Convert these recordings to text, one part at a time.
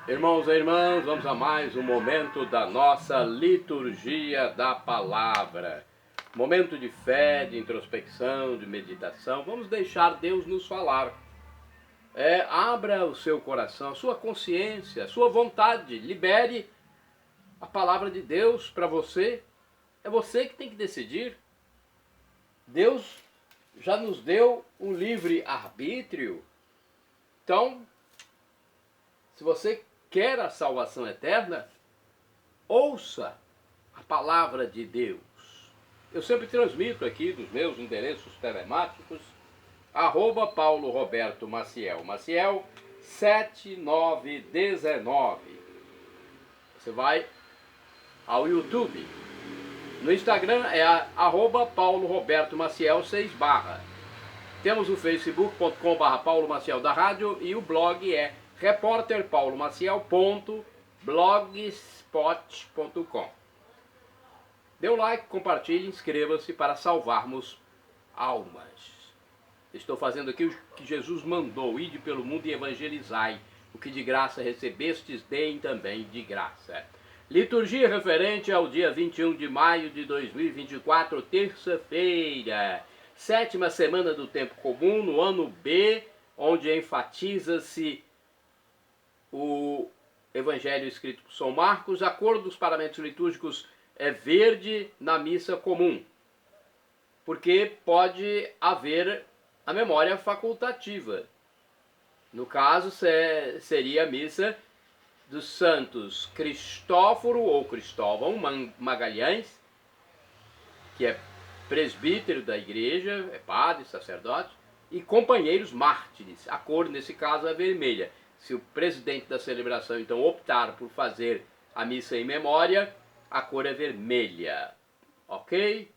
Irmãos e irmãs, vamos a mais um momento da nossa liturgia da palavra. Momento de fé, de introspecção, de meditação. Vamos deixar Deus nos falar. Abra o seu coração, a sua consciência, a sua vontade. Libere a palavra de Deus para você. É você que tem que decidir. Deus já nos deu um livre arbítrio. Então, se você quer a salvação eterna, ouça a palavra de Deus. Eu sempre transmito aqui dos meus endereços telemáticos, @Paulo Roberto Maciel, Maciel 7919. Você vai ao YouTube. No Instagram é @Paulo Roberto Maciel 6 barra. Temos o facebook.com/Paulo Maciel da rádio e o blog é repórterpaulomaciel.blogspot.com. Dê um like, compartilhe, inscreva-se para salvarmos almas. Estou fazendo aqui o que Jesus mandou: ide pelo mundo e evangelizai. O que de graça recebestes, deem também de graça. Liturgia referente ao dia 21 de maio de 2024, terça-feira. 7ª semana do tempo comum, no ano B, onde enfatiza-se o evangelho escrito por São Marcos. A cor dos paramentos litúrgicos é verde na missa comum, porque pode haver a memória facultativa. No caso, seria a missa dos santos Cristóforo ou Cristóvão Magalhães, que é presbítero da igreja, é padre, sacerdote, e companheiros mártires. A cor, nesse caso, é vermelha. Se o presidente da celebração, então, optar por fazer a missa em memória, a cor é vermelha. Ok?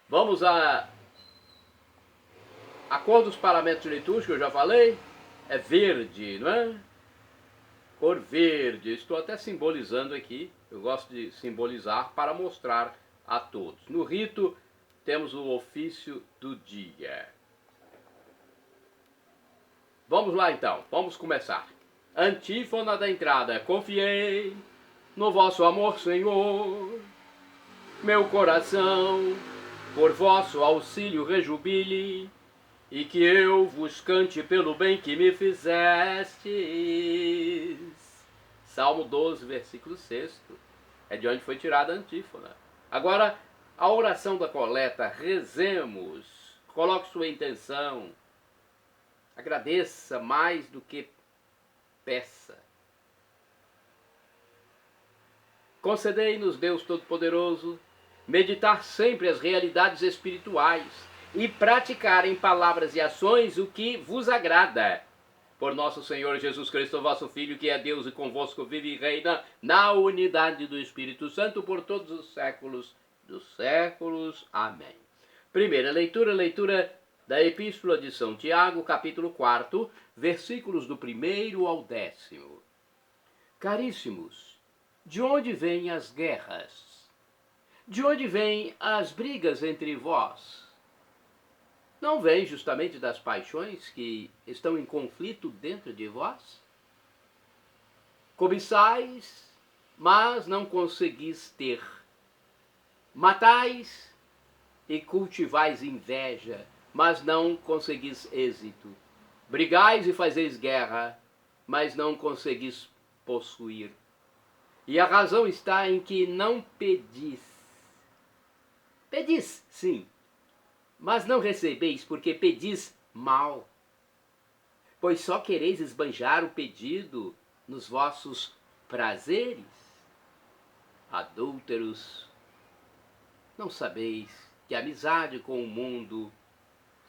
Vamos a cor dos paramentos litúrgicos, eu já falei, é verde, não é? Cor verde. Estou até simbolizando aqui. Eu gosto de simbolizar para mostrar a todos. No rito, temos o ofício do dia. Vamos lá então, vamos começar. Antífona da entrada. Confiei no vosso amor, Senhor. Meu coração por vosso auxílio rejubile, e que eu vos cante pelo bem que me fizestes. Salmo 12, versículo 6. É de onde foi tirada a antífona. Agora, a oração da coleta. Rezemos. Coloque sua intenção. Agradeça mais do que peça. Concedei-nos, Deus Todo-Poderoso, meditar sempre as realidades espirituais e praticar em palavras e ações o que vos agrada. Por nosso Senhor Jesus Cristo, vosso Filho, que é Deus e convosco vive e reina na unidade do Espírito Santo por todos os séculos dos séculos. Amém. Primeira leitura da Epístola de São Tiago, capítulo 4, versículos do 1º ao 10º. Caríssimos, de onde vêm as guerras? De onde vêm as brigas entre vós? Não vêm justamente das paixões que estão em conflito dentro de vós? Cobiçais, mas não conseguis ter. Matais e cultivais inveja, mas não conseguis êxito. Brigais e fazeis guerra, mas não conseguis possuir. E a razão está em que não pedis. Pedis, sim, mas não recebeis, porque pedis mal. Pois só quereis esbanjar o pedido nos vossos prazeres. Adúlteros, não sabeis que a amizade com o mundo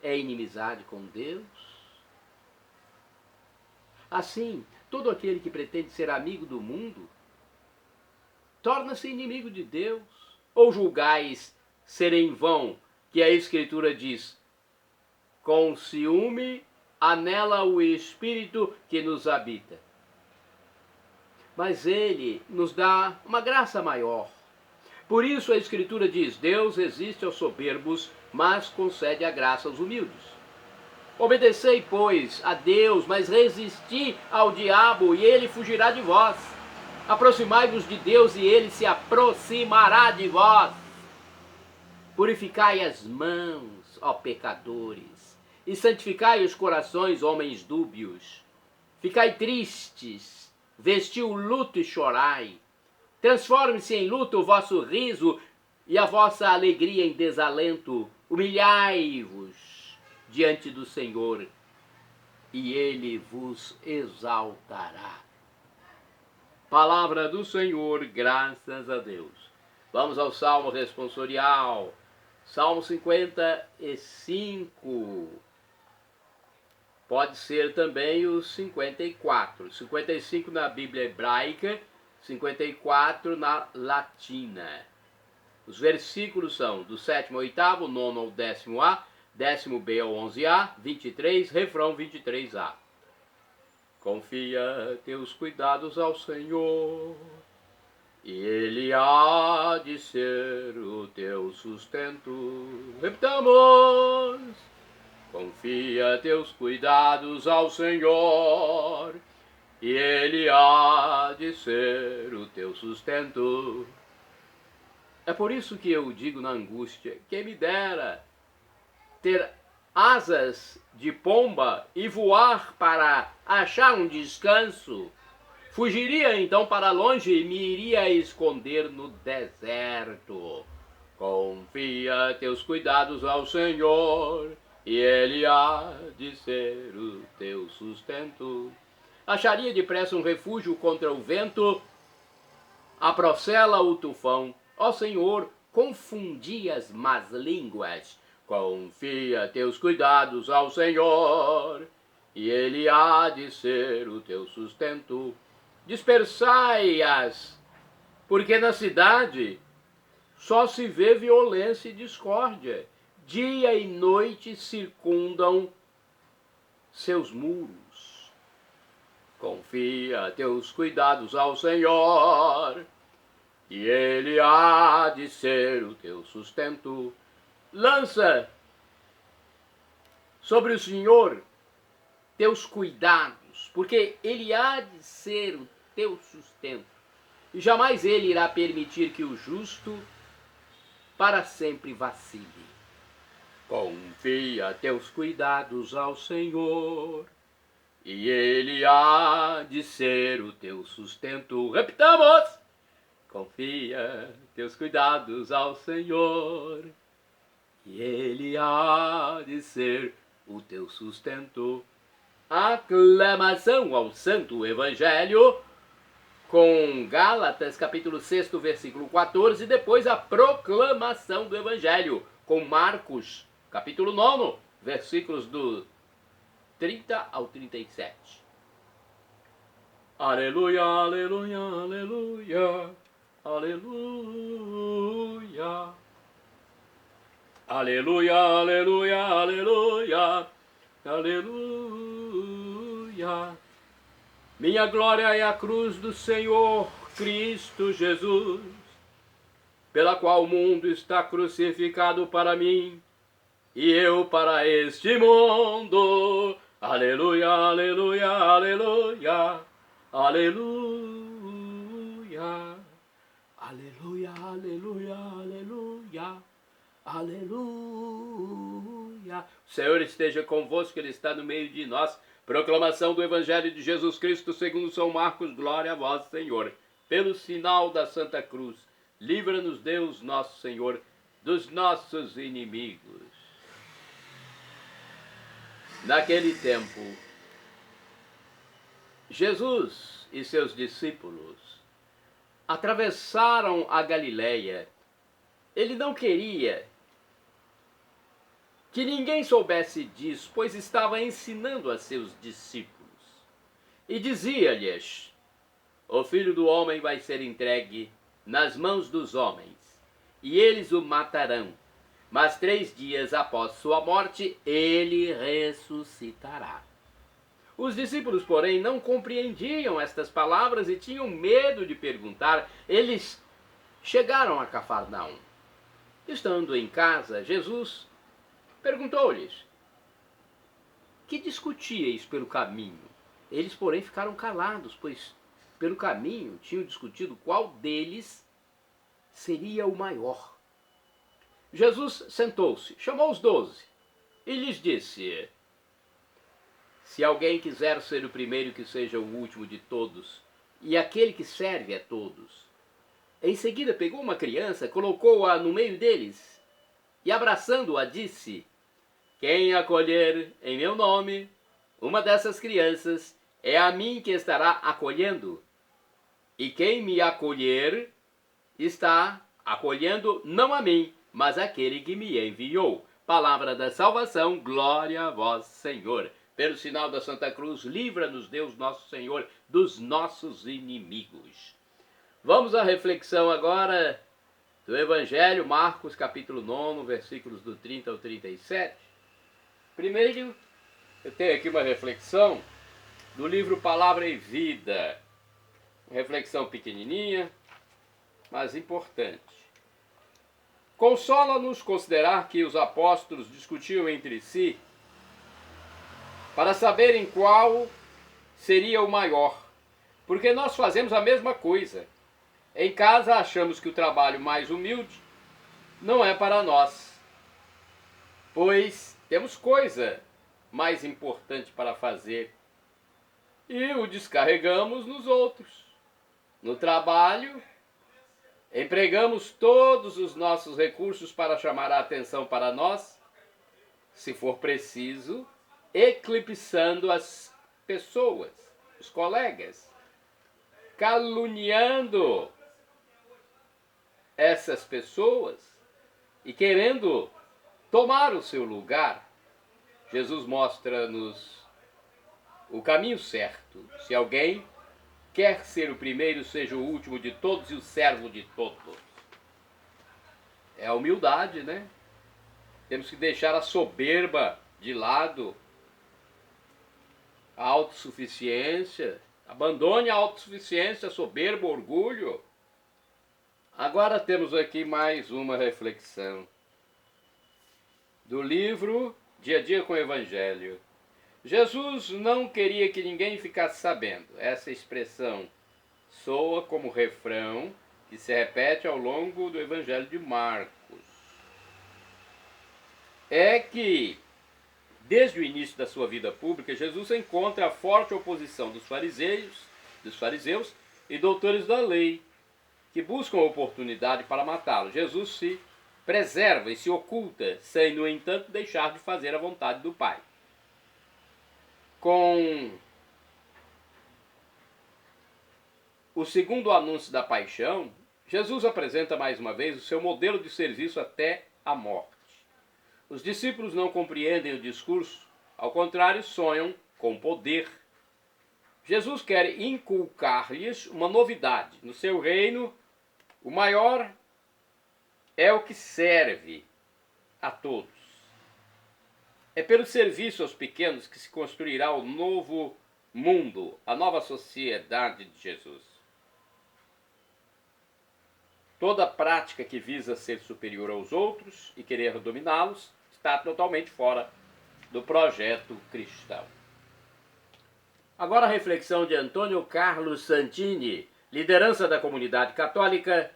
é inimizade com Deus? Assim, todo aquele que pretende ser amigo do mundo torna-se inimigo de Deus. Ou julgais ser em vão que a Escritura diz: com ciúme anela o Espírito que nos habita. Mas ele nos dá uma graça maior. Por isso a Escritura diz: Deus resiste aos soberbos, mas concede a graça aos humildes. Obedecei, pois, a Deus, mas resisti ao diabo, e ele fugirá de vós. Aproximai-vos de Deus, e ele se aproximará de vós. Purificai as mãos, ó pecadores, e santificai os corações, homens dúbios. Ficai tristes, vesti o luto e chorai. Transforme-se em luto o vosso riso e a vossa alegria em desalento. Humilhai-vos diante do Senhor, e ele vos exaltará. Palavra do Senhor, graças a Deus. Vamos ao Salmo responsorial. Salmo 55. Pode ser também o 54. 55 na Bíblia hebraica, 54 na latina. Os versículos são do 7º ao 8º, 9º ao 10º A, 10º ao 11A, 23, refrão 23A. Confia teus cuidados ao Senhor, e Ele há de ser o teu sustento. Repitamos! Confia teus cuidados ao Senhor, e Ele há de ser o teu sustento. É por isso que eu digo na angústia, quem me dera ter asas de pomba e voar para achar um descanso. Fugiria então para longe e me iria esconder no deserto. Confia teus cuidados ao Senhor, e Ele há de ser o teu sustento. Acharia depressa um refúgio contra o vento, aprocela o tufão. Ó Senhor, confundi as más línguas. Confia teus cuidados ao Senhor, e Ele há de ser o teu sustento. Dispersai-as, porque na cidade só se vê violência e discórdia. Dia e noite circundam seus muros. Confia teus cuidados ao Senhor, e Ele há de ser o teu sustento. Lança sobre o Senhor teus cuidados, porque Ele há de ser o teu sustento. E jamais Ele irá permitir que o justo para sempre vacile. Confia teus cuidados ao Senhor, e Ele há de ser o teu sustento. Repitamos! Confia teus cuidados ao Senhor, e Ele há de ser o teu sustento. Aclamação ao Santo Evangelho, com Gálatas, capítulo 6, versículo 14, e depois a proclamação do Evangelho, com Marcos, capítulo 9, versículos do 30 ao 37. Aleluia, aleluia, aleluia, aleluia. Aleluia, aleluia, aleluia, aleluia. Minha glória é a cruz do Senhor Cristo Jesus, pela qual o mundo está crucificado para mim, e eu para este mundo. Aleluia, aleluia, aleluia, aleluia. Aleluia, aleluia, aleluia. Aleluia. O Senhor esteja convosco, Ele está no meio de nós. Proclamação do Evangelho de Jesus Cristo segundo São Marcos. Glória a vós, Senhor. Pelo sinal da Santa Cruz, livra-nos Deus nosso Senhor dos nossos inimigos. Naquele tempo, Jesus e seus discípulos atravessaram a Galileia. Ele não queria que ninguém soubesse disso, pois estava ensinando a seus discípulos. E dizia-lhes: o Filho do Homem vai ser entregue nas mãos dos homens, e eles o matarão. Mas 3 dias após sua morte, ele ressuscitará. Os discípulos, porém, não compreendiam estas palavras e tinham medo de perguntar. Eles chegaram a Cafarnaum. Estando em casa, Jesus perguntou-lhes: que discutíeis pelo caminho? Eles, porém, ficaram calados, pois pelo caminho tinham discutido qual deles seria o maior. Jesus sentou-se, chamou os 12 e lhes disse: se alguém quiser ser o primeiro, que seja o último de todos, e aquele que serve a todos. Em seguida pegou uma criança, colocou-a no meio deles, e abraçando-a disse: quem acolher em meu nome uma dessas crianças, é a mim que estará acolhendo. E quem me acolher, está acolhendo não a mim, mas aquele que me enviou. Palavra da salvação, glória a vós, Senhor. Pelo sinal da Santa Cruz, livra-nos, Deus nosso Senhor, dos nossos inimigos. Vamos à reflexão agora do Evangelho, Marcos, capítulo 9, versículos do 30 ao 37. Primeiro, eu tenho aqui uma reflexão do livro Palavra e Vida. Uma reflexão pequenininha, mas importante. Consola-nos considerar que os apóstolos discutiam entre si para saberem qual seria o maior, porque nós fazemos a mesma coisa. Em casa achamos que o trabalho mais humilde não é para nós, pois temos coisa mais importante para fazer e o descarregamos nos outros. No trabalho, empregamos todos os nossos recursos para chamar a atenção para nós, se for preciso, eclipsando as pessoas, os colegas, caluniando essas pessoas e querendo tomar o seu lugar. Jesus mostra-nos o caminho certo. Se alguém quer ser o primeiro, seja o último de todos e o servo de todos. É a humildade, né? Temos que deixar a soberba de lado, a autossuficiência. Abandone a autossuficiência, a soberba, o orgulho. Agora temos aqui mais uma reflexão do livro Dia a Dia com o Evangelho. Jesus não queria que ninguém ficasse sabendo. Essa expressão soa como refrão que se repete ao longo do Evangelho de Marcos. É que, desde o início da sua vida pública, Jesus encontra a forte oposição dos fariseus e doutores da lei, que buscam oportunidade para matá-lo. Jesus se preserva e se oculta, sem, no entanto, deixar de fazer a vontade do Pai. Com o segundo anúncio da paixão, Jesus apresenta mais uma vez o seu modelo de serviço até a morte. Os discípulos não compreendem o discurso, ao contrário, sonham com poder. Jesus quer inculcar-lhes uma novidade. No seu reino, o maior é o que serve a todos. É pelo serviço aos pequenos que se construirá o novo mundo, a nova sociedade de Jesus. Toda prática que visa ser superior aos outros e querer dominá-los está totalmente fora do projeto cristão. Agora a reflexão de Antônio Carlos Santini, liderança da comunidade católica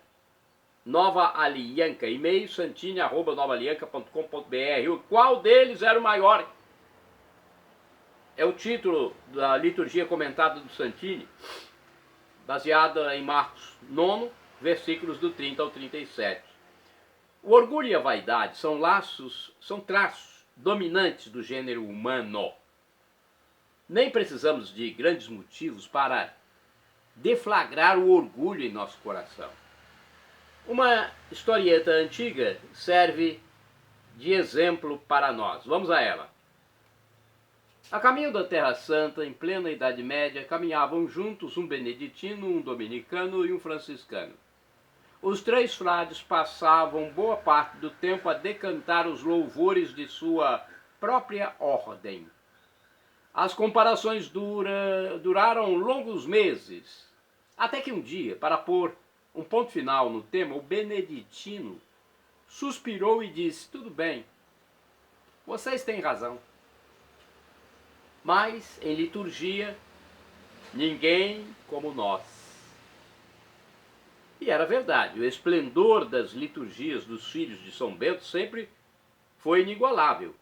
Nova Alianca, e-mail santini@novaalianca.com.br. Qual deles era o maior? É o título da liturgia comentada do Santini, baseada em Marcos 9, versículos do 30 ao 37. O orgulho e a vaidade são traços dominantes do gênero humano. Nem precisamos de grandes motivos para deflagrar o orgulho em nosso coração. Uma historieta antiga serve de exemplo para nós. Vamos a ela. A caminho da Terra Santa, em plena Idade Média, caminhavam juntos um beneditino, um dominicano e um franciscano. Os três frades passavam boa parte do tempo a decantar os louvores de sua própria ordem. As comparações duraram longos meses, até que um dia, para pôr um ponto final no tema, o beneditino suspirou e disse: tudo bem, vocês têm razão. mas em liturgia, ninguém como nós. E era verdade, o esplendor das liturgias dos filhos de São Bento sempre foi inigualável.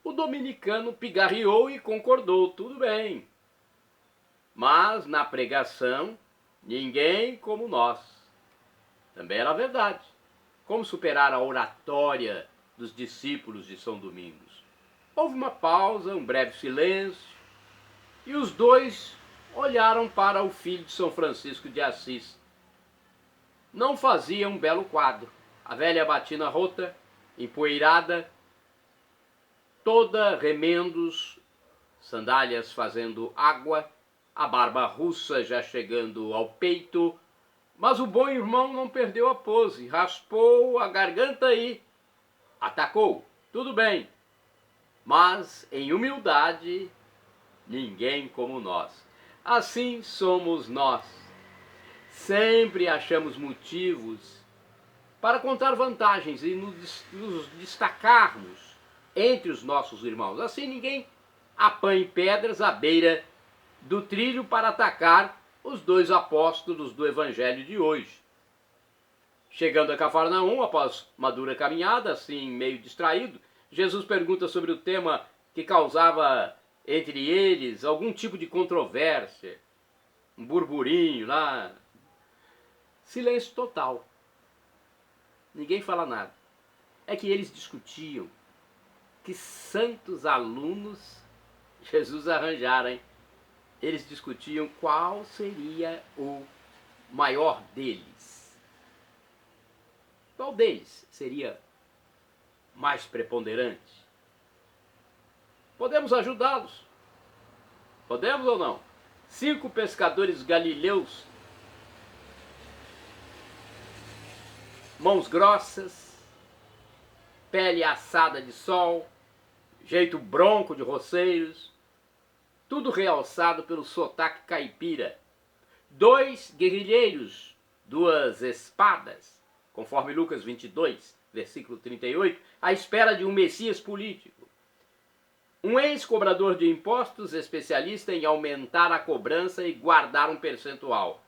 O dominicano pigarreou e concordou, tudo bem. Mas na pregação, ninguém como nós. Também era verdade. Como superar a oratória dos discípulos de São Domingos? Houve uma pausa, um breve silêncio, e os dois olharam para o filho de São Francisco de Assis. Não fazia um belo quadro. A velha batina rota, empoeirada, toda remendos, sandálias fazendo água, a barba russa já chegando ao peito, mas o bom irmão não perdeu a pose, raspou a garganta e atacou. Tudo bem, mas em humildade, ninguém como nós. Assim somos nós. Sempre achamos motivos para contar vantagens e nos destacarmos entre os nossos irmãos. Assim ninguém apanhe pedras à beira do trilho para atacar os dois apóstolos do evangelho de hoje. Chegando a Cafarnaum, após uma dura caminhada, assim meio distraído, Jesus pergunta sobre o tema que causava entre eles algum tipo de controvérsia, um burburinho lá. Silêncio total. Ninguém fala nada. É que eles discutiam que santos alunos Jesus arranjara, hein? Eles discutiam qual seria o maior deles. Qual deles seria mais preponderante? Podemos ajudá-los? Podemos ou não? 5 pescadores galileus, mãos grossas, pele assada de sol, jeito bronco de roceiros, tudo realçado pelo sotaque caipira. 2 guerrilheiros, 2 espadas, conforme Lucas 22, versículo 38, à espera de um Messias político. Um ex-cobrador de impostos, especialista em aumentar a cobrança e guardar um percentual.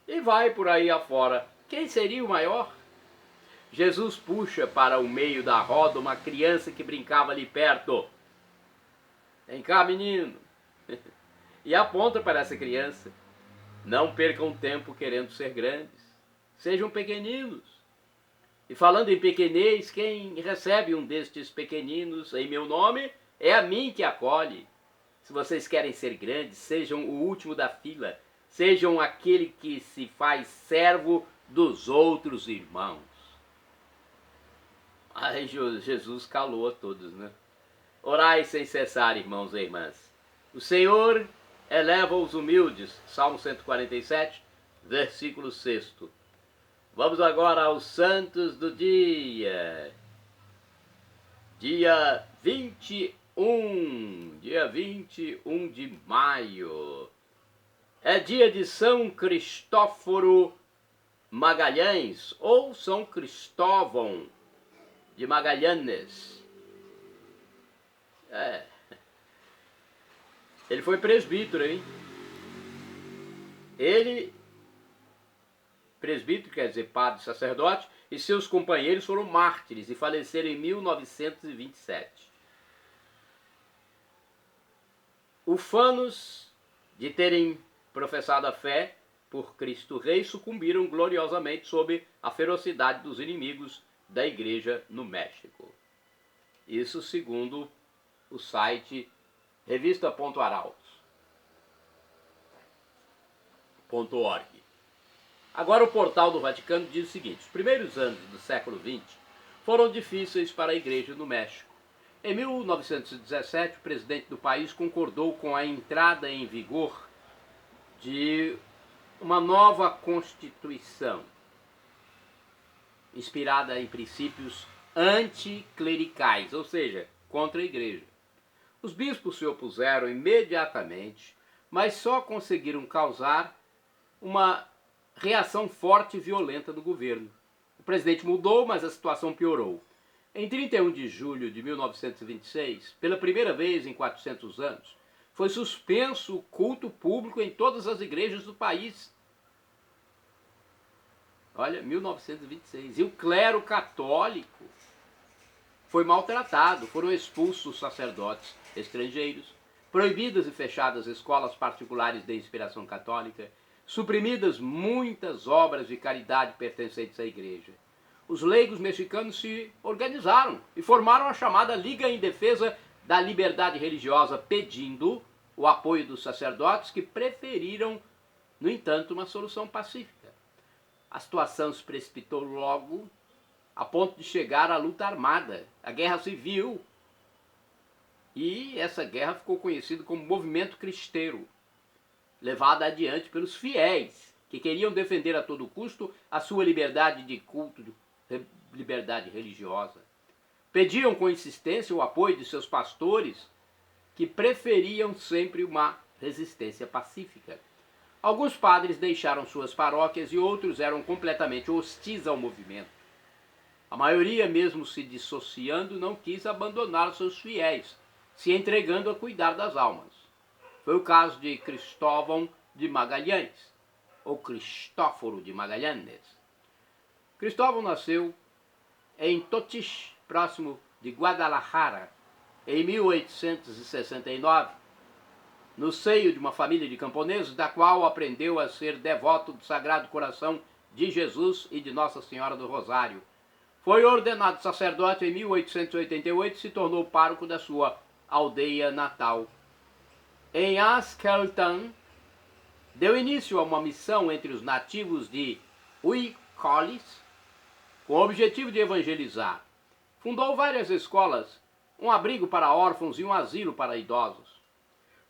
E vai por aí afora. Quem seria o maior? Jesus puxa para o meio da roda uma criança que brincava ali perto. Vem cá, menino. E aponta para essa criança. Não percam tempo querendo ser grandes. Sejam pequeninos. E falando em pequenez, quem recebe um destes pequeninos em meu nome, é a mim que acolhe. Se vocês querem ser grandes, sejam o último da fila. Sejam aquele que se faz servo dos outros irmãos. Aí Jesus calou a todos, né? Orai sem cessar, irmãos e irmãs. O Senhor eleva os humildes. Salmo 147, versículo 6. Vamos agora aos santos do dia. Dia 21 de maio. É dia de São Cristóforo Magalhães, ou São Cristóvão de Magalhães. Ele foi presbítero, hein? Ele, presbítero quer dizer padre, sacerdote, e seus companheiros foram mártires e faleceram em 1927. Ufanos de terem professado a fé por Cristo Rei, sucumbiram gloriosamente sob a ferocidade dos inimigos da igreja no México. Isso segundo o site revista.arautos.org. Agora o portal do Vaticano diz o seguinte: os primeiros anos do século XX foram difíceis para a igreja no México. Em 1917, o presidente do país concordou com a entrada em vigor de uma nova Constituição, inspirada em princípios anticlericais, ou seja, contra a igreja. Os bispos se opuseram imediatamente, mas só conseguiram causar uma reação forte e violenta do governo. O presidente mudou, mas a situação piorou. Em 31 de julho de 1926, pela primeira vez em 400 anos, foi suspenso o culto público em todas as igrejas do país. Olha, 1926. E o clero católico foi maltratado, foram expulsos sacerdotes estrangeiros, proibidas e fechadas escolas particulares de inspiração católica, suprimidas muitas obras de caridade pertencentes à igreja. Os leigos mexicanos se organizaram e formaram a chamada Liga em Defesa da Liberdade Religiosa, pedindo o apoio dos sacerdotes, que preferiram, no entanto, uma solução pacífica. A situação se precipitou logo a ponto de chegar à luta armada, a guerra civil. E essa guerra ficou conhecida como Movimento Cristeiro, levada adiante pelos fiéis, que queriam defender a todo custo a sua liberdade de culto, liberdade religiosa. Pediam com insistência o apoio de seus pastores, que preferiam sempre uma resistência pacífica. Alguns padres deixaram suas paróquias e outros eram completamente hostis ao movimento. A maioria, mesmo se dissociando, não quis abandonar seus fiéis, se entregando a cuidar das almas. Foi o caso de Cristóvão de Magalhães, ou Cristóforo de Magalhães. Cristóvão nasceu em Totix, próximo de Guadalajara, em 1869, no seio de uma família de camponeses, da qual aprendeu a ser devoto do Sagrado Coração de Jesus e de Nossa Senhora do Rosário. Foi ordenado sacerdote em 1888 e se tornou pároco da sua aldeia natal. Em Askeltan, deu início a uma missão entre os nativos de Uicolis, com o objetivo de evangelizar. Fundou várias escolas, um abrigo para órfãos e um asilo para idosos.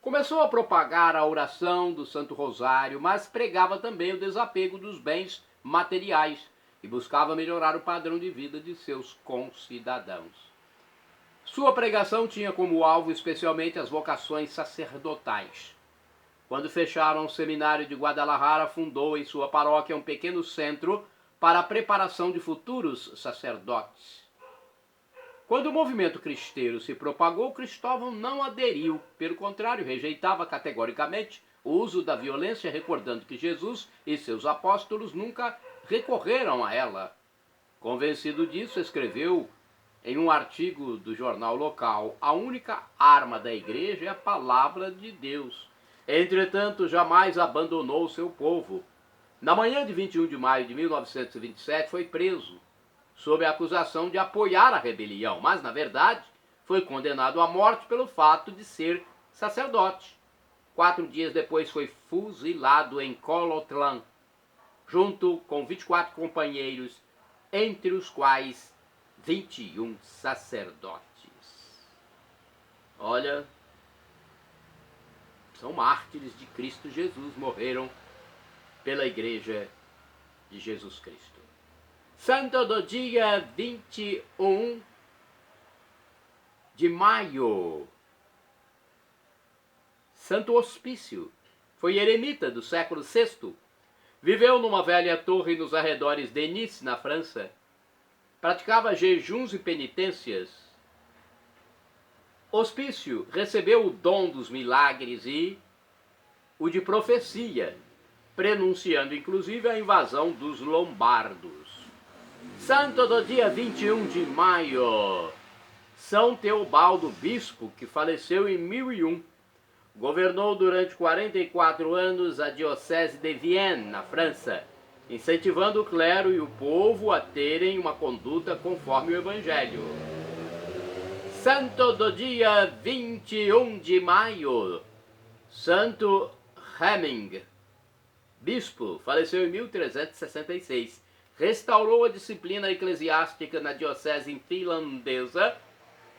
Começou a propagar a oração do Santo Rosário, mas pregava também o desapego dos bens materiais e buscava melhorar o padrão de vida de seus concidadãos. Sua pregação tinha como alvo especialmente as vocações sacerdotais. Quando fecharam o seminário de Guadalajara, fundou em sua paróquia um pequeno centro para a preparação de futuros sacerdotes. Quando o movimento cristeiro se propagou, Cristóvão não aderiu, pelo contrário, rejeitava categoricamente o uso da violência, recordando que Jesus e seus apóstolos nunca recorreram a ela. Convencido disso, escreveu em um artigo do jornal local: a única arma da igreja é a palavra de Deus. Entretanto, jamais abandonou o seu povo. Na manhã de 21 de maio de 1927, foi preso, sob a acusação de apoiar a rebelião, mas, na verdade, foi condenado à morte pelo fato de ser sacerdote. 4 dias depois foi fuzilado em Colotlán, junto com 24 companheiros, entre os quais 21 sacerdotes. Olha, são mártires de Cristo Jesus, morreram pela Igreja de Jesus Cristo. Santo do dia 21 de maio. Santo Hospício. Foi eremita do século VI. Viveu numa velha torre nos arredores de Nice, na França. Praticava jejuns e penitências. Hospício recebeu o dom dos milagres e o de profecia, prenunciando inclusive a invasão dos lombardos. Santo do dia 21 de maio. São Teobaldo, bispo, que faleceu em 1001. Governou durante 44 anos a diocese de Vienne, na França, incentivando o clero e o povo a terem uma conduta conforme o Evangelho. Santo do dia 21 de maio. Santo Hemming, bispo, faleceu em 1366. Restaurou a disciplina eclesiástica na diocese finlandesa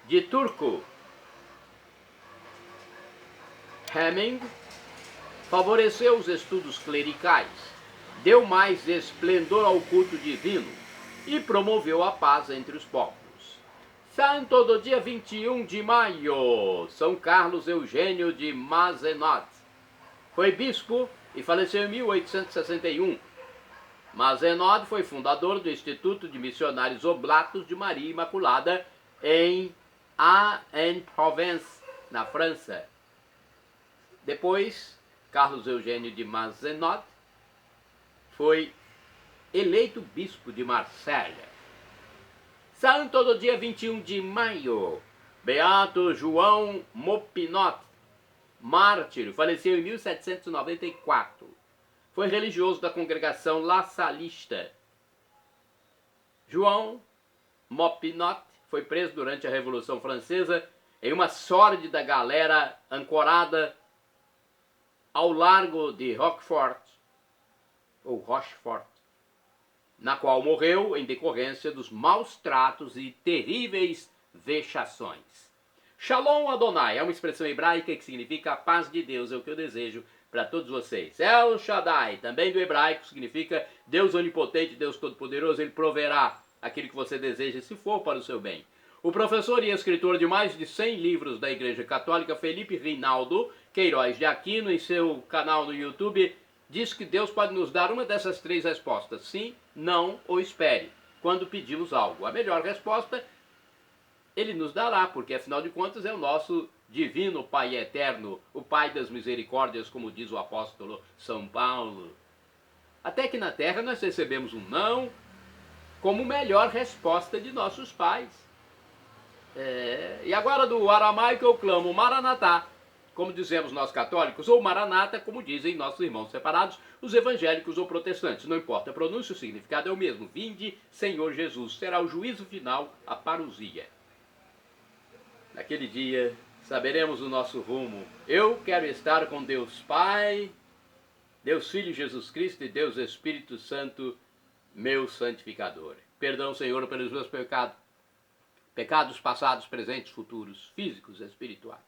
de Turku. Hemming favoreceu os estudos clericais, deu mais esplendor ao culto divino e promoveu a paz entre os povos. Santo do dia 21 de maio, São Carlos Eugênio de Mazenod. Foi bispo e faleceu em 1861. Mazenod foi fundador do Instituto de Missionários Oblatos de Maria Imaculada em Aix-en-Provence, na França. Depois, Carlos Eugênio de Mazenod foi eleito bispo de Marselha. Santo do dia 21 de maio, Beato João Mopinot, mártir, faleceu em 1794. Foi religioso da congregação La Salista. João Mopinot foi preso durante a Revolução Francesa em uma sórdida galera ancorada ao largo de Rochefort, na qual morreu em decorrência dos maus tratos e terríveis vexações. Shalom Adonai é uma expressão hebraica que significa a paz de Deus, é o que eu desejo para todos vocês. El Shaddai, também do hebraico, significa Deus onipotente, Deus todo-poderoso, ele proverá aquilo que você deseja, se for para o seu bem. O professor e escritor de mais de 100 livros da Igreja Católica, Felipe Rinaldo Queiroz de Aquino, em seu canal no YouTube, diz que Deus pode nos dar uma dessas três respostas: sim, não ou espere, quando pedimos algo. A melhor resposta Ele nos dará, porque afinal de contas é o nosso divino Pai eterno, o Pai das misericórdias, como diz o apóstolo São Paulo. Até que na terra nós recebemos um não como melhor resposta de nossos pais. E agora do aramaico eu clamo Maranatá, como dizemos nós católicos, ou Maranata, como dizem nossos irmãos separados, os evangélicos ou protestantes. Não importa a pronúncia, o significado é o mesmo. Vinde, Senhor Jesus. Será o juízo final, a parousia. Naquele dia, saberemos o nosso rumo. Eu quero estar com Deus Pai, Deus Filho Jesus Cristo e Deus Espírito Santo, meu santificador. Perdão, Senhor, pelos meus pecados. Pecados passados, presentes, futuros, físicos e espirituais.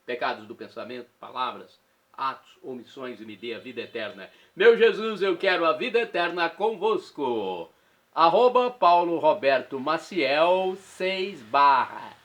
Pecados do pensamento, palavras, atos, omissões, e me dê a vida eterna. Meu Jesus, eu quero a vida eterna convosco. @ Paulo Roberto Maciel 6 /.